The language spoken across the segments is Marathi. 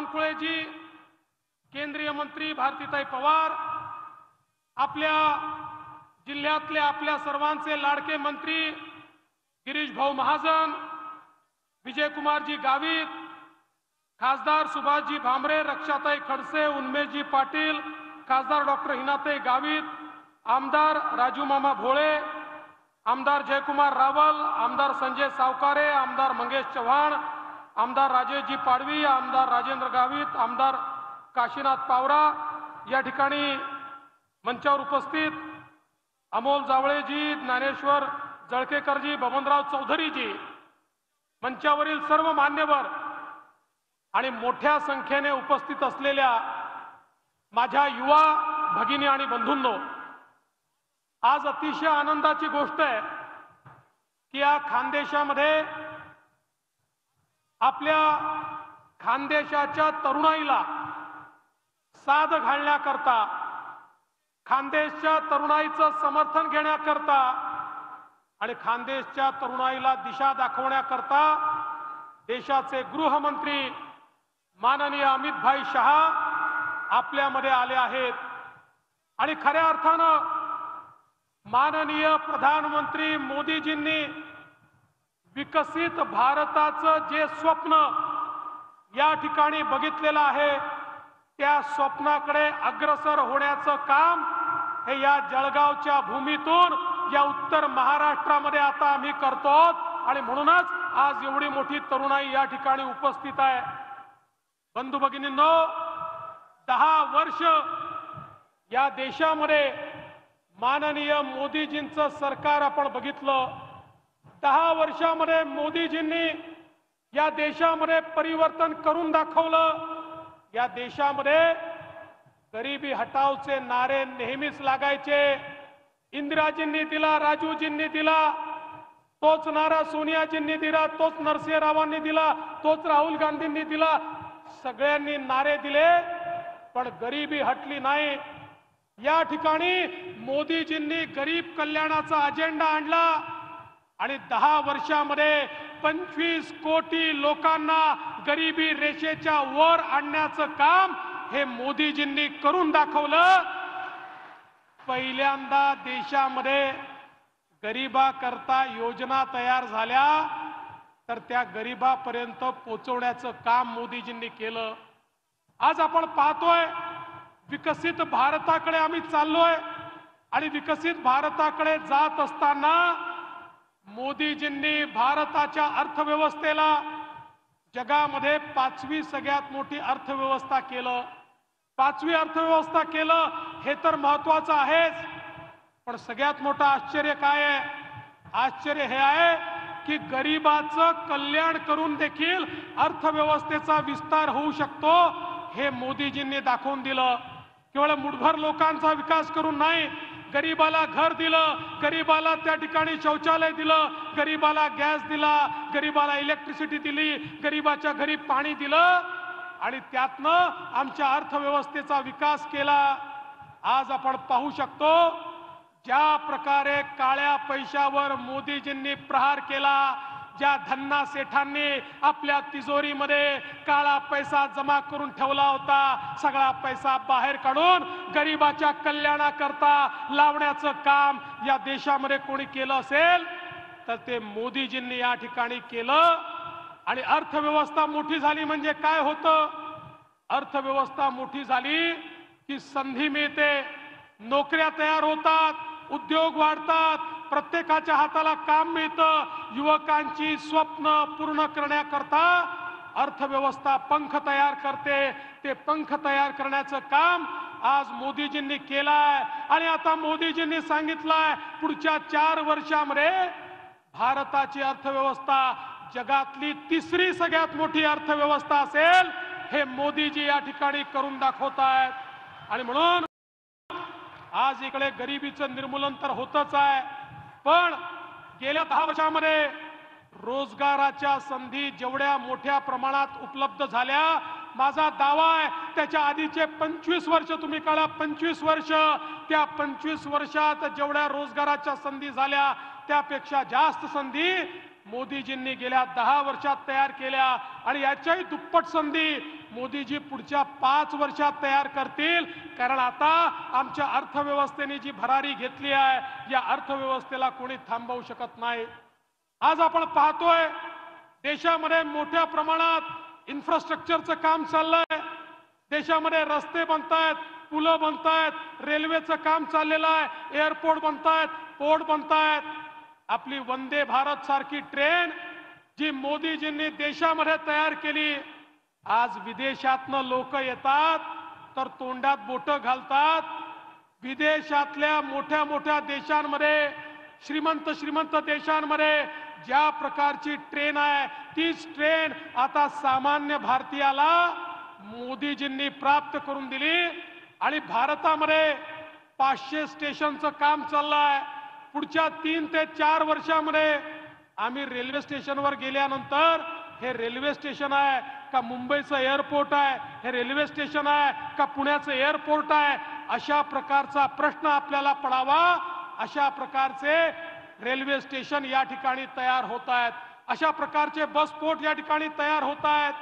बावनकुळेजी, केंद्रीय मंत्री भारतीताई पवार, आपल्या जिल्ह्यातले आपल्या सर्वांचे लाडके मंत्री गिरीश भाऊ महाजन, विजयकुमारजी गावित, खासदार सुभाषजी भामरे, रक्षाताई खडसे, उन्मेषजी पाटील, खासदार डॉक्टर हिनाताई गावित, आमदार राजू मामा भोळे, आमदार जयकुमार रावल, आमदार संजय सावकारे, आमदार मंगेश चव्हाण, आमदार राजेशजी पाडवी, आमदार राजेंद्र गावित, आमदार काशीनाथ पावरा, या ठिकाणी मंचावर उपस्थित अमोल जावळेजी, ज्ञानेश्वर जळकेकरजी, बबनराव चौधरीजी, मंचावरील सर्व मान्यवर आणि मोठ्या संख्येने उपस्थित असलेल्या माझ्या युवा भगिनी आणि बंधूंनो, आज अतिशय आनंदाची गोष्ट आहे की या खानदेशामध्ये आपल्या खानदेशाच्या तरुणाईला साद घालण्याकरता, खानदेशच्या तरुणाईचं समर्थन घेण्याकरता आणि खानदेशच्या तरुणाईला दिशा दाखवण्याकरता देशाचे गृहमंत्री माननीय अमित भाई शहा आपल्यामध्ये आले आहेत। आणि खऱ्या अर्थानं माननीय प्रधानमंत्री मोदीजींनी विकसित भारताचं जे स्वप्न या ठिकाणी बघितलेलं आहे, त्या स्वप्नाकडे अग्रसर होण्याचं काम हे या जळगावच्या भूमीतून या उत्तर महाराष्ट्रामध्ये आता आम्ही करतो आणि म्हणूनच आज एवढी मोठी तरुणाई या ठिकाणी उपस्थित आहे। बंधू भगिनींनो, 10 वर्ष या देशामध्ये माननीय मोदीजींचं सरकार आपण बघितलं। 10 वर्षामध्ये मोदीजींनी या देशामध्ये परिवर्तन करून दाखवलं। या देशामध्ये गरिबी हटावचे नारे नेहमीच लागायचे। इंदिराजींनी दिला, राजूजींनी दिला, तोच नारा सोनियाजींनी दिला, तोच नरसिंह रावांनी दिला, तोच राहुल गांधींनी दिला। सगळ्यांनी नारे दिले पण गरिबी हटली नाही। या ठिकाणी मोदीजींनी गरीब कल्याणाचा अजेंडा आणला आणि 10 वर्षामध्ये 25 कोटी लोकांना गरिबी रेषेच्या वर आणण्याचं काम हे मोदीजींनी करून दाखवलं। पहिल्यांदा देशामध्ये गरिबाकरता योजना तयार झाल्या तर त्या गरिबापर्यंत पोहोचवण्याचं काम मोदीजींनी केलं। आज आपण पाहतोय विकसित भारताकडे आम्ही चाललोय आणि विकसित भारताकडे जात असताना मोदीजींनी भारताच्या अर्थव्यवस्थेला जगामध्ये 5वी सगळ्यात मोठी अर्थव्यवस्था केलं। 5वी अर्थव्यवस्था केलं हे तर महत्त्वाचं आहेच, पण सगळ्यात मोठं आश्चर्य काय आहे? आश्चर्य हे आहे की गरिबाचं कल्याण करून देखील अर्थव्यवस्थेचा विस्तार होऊ शकतो हे मोदीजींनी दाखवून दिलं। केवळ मुठभर लोकांचा विकास करून नाही, गरीबाला घर दिलं, गरीबाला त्या ठिकाणी शौचालय दिलं, गरीबाला गॅस दिला, गरीबाला इलेक्ट्रिसिटी दिली, गरीबाच्या घरी पाणी दिलं आणि त्यातनं आमच्या अर्थव्यवस्थेचा विकास केला। आज आपण पाहू शकतो ज्या प्रकारे काळ्या पैशावर मोदीजींनी प्रहार केला, ज्या धन्ना सेठांनी आपल्या तिजोरीमध्ये काळा पैसा जमा करून ठेवला होता, सगळा पैसा बाहेर काढून गरिबाच्या कल्याणाकरता लावण्याचं काम या देशामध्ये कोणी केलं असेल तर ते मोदीजींनी या ठिकाणी केलं। आणि अर्थव्यवस्था मोठी झाली म्हणजे काय होतं? अर्थव्यवस्था मोठी झाली की संधी मिळते, नोकऱ्या तयार होतात, उद्योग वाढतात, प्रत्येकाच्या हाताला काम मिळतं। युवकांची स्वप्न पूर्ण करण्याकरता अर्थव्यवस्था पंख तयार करते। ते पंख तयार करण्याचं काम आज मोदीजींनी केलंय आणि आता मोदीजींनी सांगितलंय पुढच्या 4 वर्षांमध्ये भारताची अर्थव्यवस्था जगातली 3री सगळ्यात मोठी अर्थव्यवस्था असेल हे मोदीजी या ठिकाणी करून दाखवतायत। आणि म्हणून आज इकडे गरिबीचं निर्मूलन तर होतच आहे, पण गेल्या 10 वर्षांमध्ये रोजगाराच्या संधी जेवढ्या मोठ्या प्रमाणात उपलब्ध झाल्या, माझा दावा आहे त्याच्या आधीचे 25 वर्ष तुम्ही काढा, 25 वर्ष, त्या 25 वर्षात जेवढ्या रोजगाराच्या संधी झाल्या त्यापेक्षा जास्त संधी मोदीजींनी गेल्या 10 वर्षात तयार केल्या आणि याच्याही दुप्पट संधी मोदीजी पुढच्या 5 वर्षात तयार करतील, कारण आता आमच्या अर्थव्यवस्थेने जी भरारी घेतली आहे या अर्थव्यवस्थेला कोणी थांबवू शकत नाही। आज आपण पाहतोय देशामध्ये मोठ्या प्रमाणात इन्फ्रास्ट्रक्चरचं काम चाललंय, देशामध्ये रस्ते बनतायत, पुलं बनतायत, रेल्वेचं काम चाललेलं आहे, एअरपोर्ट बनतायत, पोर्ट बनतायत। आपली वंदे भारत सारखी ट्रेन जी मोदीजींनी देशामध्ये तयार केली, आज विदेशातनं लोक येतात तर तोंडात बोटं घालतात। विदेशातल्या मोठ्या मोठ्या देशांमध्ये, श्रीमंत देशांमध्ये ज्या प्रकारची ट्रेन आहे तीच ट्रेन आता सामान्य भारतीयाला मोदीजींनी प्राप्त करून दिली। आणि भारतामध्ये 500 स्टेशनचं काम चाललंय। पुढच्या 3 ते 4 वर्षामध्ये आम्ही रेल्वे स्टेशनवर गेल्यानंतर हे रेल्वे स्टेशन आहे का मुंबईचं एअरपोर्ट आहे, हे रेल्वे स्टेशन आहे का पुण्याचं एअरपोर्ट आहे, अशा प्रकारचा प्रश्न आपल्याला पडावा। अशा प्रकारचे रेल्वे स्टेशन या ठिकाणी तयार होत आहेत, अशा प्रकारचे बस पोर्ट या ठिकाणी तयार होत आहेत।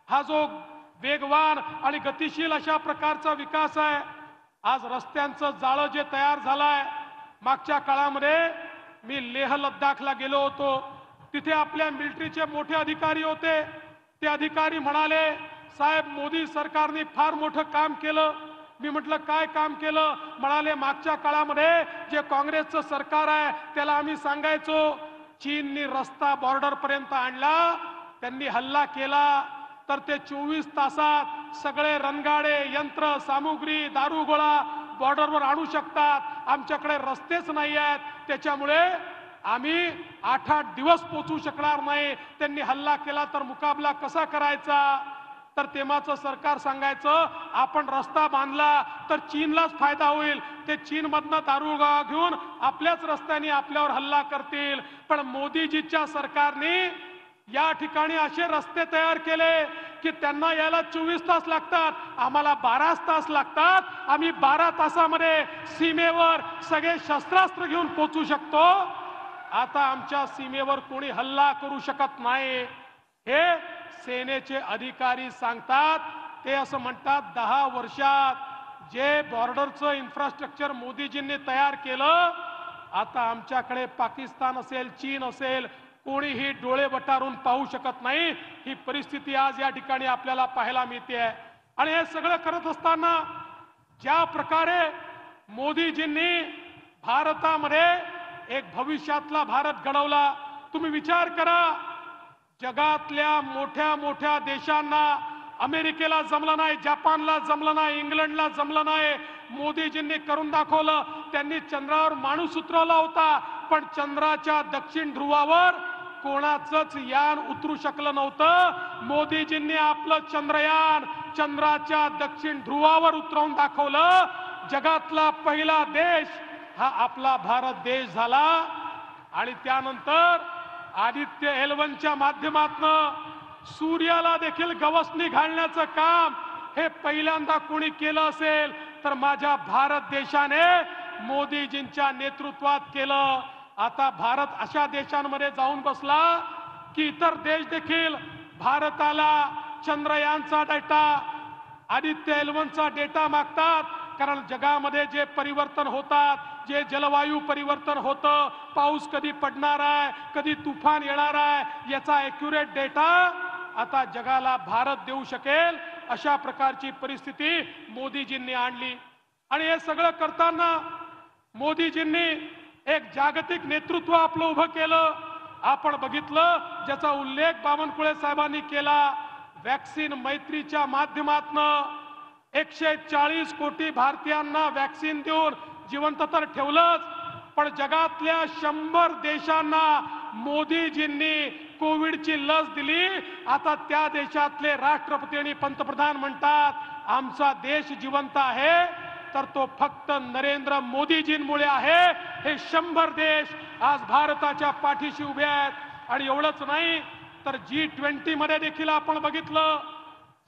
हा जो वेगवान आणि गतिशील अशा प्रकारचा विकास आहे, आज रस्त्यांचं जाळं जे तयार झालंय, मागच्या काळामध्ये मी लेह लद्दाखला गेलो होतो, तिथे आपल्या मिलिटरीचे मोठे अधिकारी होते। ते अधिकारी म्हणाले, साहेब मोदी सरकारने फार मोठं काम केलं। मी म्हटलं काय काम केलं? म्हणाले मागच्या काळामध्ये जे काँग्रेसचं सरकार आहे त्याला आम्ही सांगायचो चीननी रस्ता बॉर्डर पर्यंत आणला, त्यांनी हल्ला केला तर ते 24 तासात सगळे रणगाडे, यंत्र सामुग्री, दारुगोळा बॉर्डरवर आणू शकतात। आमच्याकडे रस्तेच नाही आहेत, त्याच्यामुळे आम्ही 8-8 दिवस पोहोचू शकणार नाही। त्यांनी हल्ला केला तर मुकाबला कसा करायचा? तर तेव्हाचं सरकार सांगायचं आपण रस्ता बांधला तर चीनलाच फायदा होईल, ते चीनमधनं दारुगोळा घेऊन आपल्याच रस्त्याने आपल्यावर हल्ला करतील। पण मोदीजीच्या सरकारने या ठिकाणी असे रस्ते तयार केले की त्यांना यायला 24 तास लागतात, आम्हाला 12 तास लागतात। आम्ही 12 तासामध्ये सीमेवर सगळे शस्त्रास्त्र घेऊन पोहोचू शकतो। आता आमच्या सीमेवर कोणी हल्ला करू शकत नाही, हे सेनेचे अधिकारी सांगतात। ते असं म्हणतात 10 वर्षात जे बॉर्डरचं इन्फ्रास्ट्रक्चर मोदीजींनी तयार केलं, आता आमच्याकडे पाकिस्तान असेल, चीन असेल, कोणीही डोळे वटारून पाहू शकत नाही। ही परिस्थिती आज या ठिकाणी आपल्याला पाहायला मिळते आहे। आणि हे सगळं करत असताना ज्या प्रकारे मोदीजींनी भारतामध्ये एक भविष्यातला भारत घडवला, तुम्ही विचार करा, जगातल्या मोठ्या मोठ्या देशांना, अमेरिकेला जमलं नाही, जपानला जमलं नाही, इंग्लंडला जमलं नाही, मोदीजींनी करून दाखवलं। त्यांनी चंद्रावर माणूस उतरवला होता, पण चंद्राच्या दक्षिण ध्रुवावर कोणाचंच यान उतरू शकलं नव्हतं। मोदीजींनी आपलं चंद्रयान चंद्राच्या दक्षिण ध्रुवावर उतरवून दाखवलं। जगातला पहिला देश हा आपला भारत देश झाला। आणि त्यानंतर आदित्य एल1च्या माध्यमातून सूर्याला देखील गवसणी घालण्याचं काम हे पहिल्यांदा कोणी केलं असेल तर माझ्या भारत देशाने मोदीजींच्या नेतृत्वात केलं। आता भारत अशा देशांमध्ये जाऊन बसला की इतर देश देखील भारताला चंद्रयानचा डेटा, आदित्य एल1चा डेटा मागतात, कारण जगामध्ये जे परिवर्तन होतात, जे जलवायू परिवर्तन होतं, पाऊस कधी पडणार आहे, कधी तुफान येणार आहे, याचा ॲक्युरेट डेटा आता जगाला भारत देऊ शकेल, अशा प्रकारची परिस्थिती मोदीजींनी आणली। आणि हे सगळं करताना मोदीजींनी एक जागतिक नेतृत्व आपलं उभं केलं। आपण बघितलं, ज्याचा उल्लेख बावनकुळे साहेबांनी केला, वॅक्सिन मैत्रीच्या माध्यमातून 140 कोटी भारतीयांना वॅक्सिन देऊन जिवंत तर ठेवलंच, पण जगातल्या 100 देशांना मोदीजींनी कोविडची लस दिली। आता त्या देशातले राष्ट्रपती आणि पंतप्रधान म्हणतात आमचा देश जिवंत आहे तर तो फक्त नरेंद्र मोदीजींमुळे आहे। हे 100 देश आज भारताच्या पाठीशी उभे आहेत। आणि एवढंच नाही तर G20 मध्ये देखील आपण बघितलं,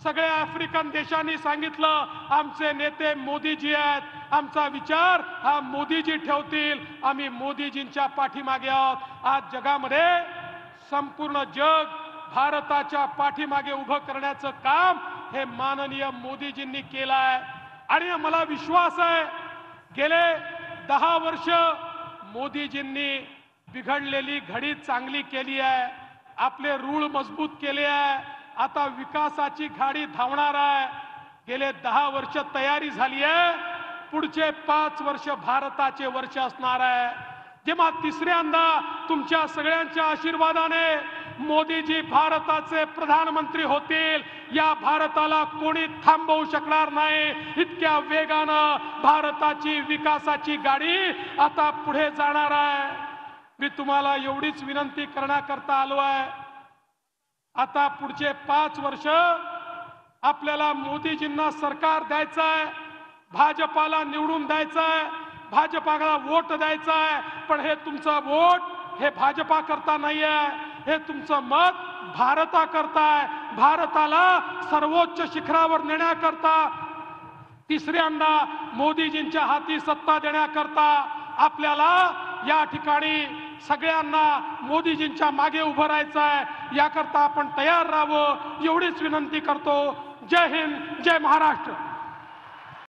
सगळ्या आफ्रिकन देशांनी सांगितलं आमचे नेते मोदीजी आहेत, आमचा विचार हा मोदीजी ठेवतील, आम्ही मोदीजींच्या पाठीमागे आहोत। आज जगामध्ये संपूर्ण जग भारताच्या पाठीमागे उभं करण्याचं काम हे माननीय मोदीजींनी केलाय आणि मला विश्वास आहे गेले 10 वर्ष मोदीजींनी बिघडलेली घडी चांगली केली आहे, आपले रूळ मजबूत केले आहे, आता विकासाची गाडी धावणार आहे। गेले 10 वर्ष तयारी झाली आहे, पुढचे 5 वर्ष भारताचे वर्ष असणार आहे। जेव्हा तिसऱ्यांदा तुमच्या सगळ्यांच्या आशीर्वादाने मोदीजी भारताचे प्रधानमंत्री होतील, या भारताला कोणी थांबवू शकणार नाही। इतक्या वेगानं भारताची विकासाची गाडी आता पुढे जाणार आहे। मी तुम्हाला एवढीच विनंती करण्याकरता आलो आहे, आता पुढचे 5 वर्ष आपल्याला मोदीजींना सरकार द्यायचं आहे, भाजपाला निवडून द्यायचं आहे, भाजपाला वोट द्यायचा आहे। पण हे तुमचं वोट हे भाजपा करता नाही आहे, हे तुमचं मत भारता करता आहे। भारताला सर्वोच्च शिखरावर नेण्याकरता, तिसऱ्यांदा मोदीजींच्या हाती सत्ता देण्याकरता आपल्याला या ठिकाणी सगळ्यांना मोदीजींच्या मागे उभं राहायचं आहे। याकरता आपण तयार राहावं एवढीच विनंती करतो। जय हिंद, जय महाराष्ट्र।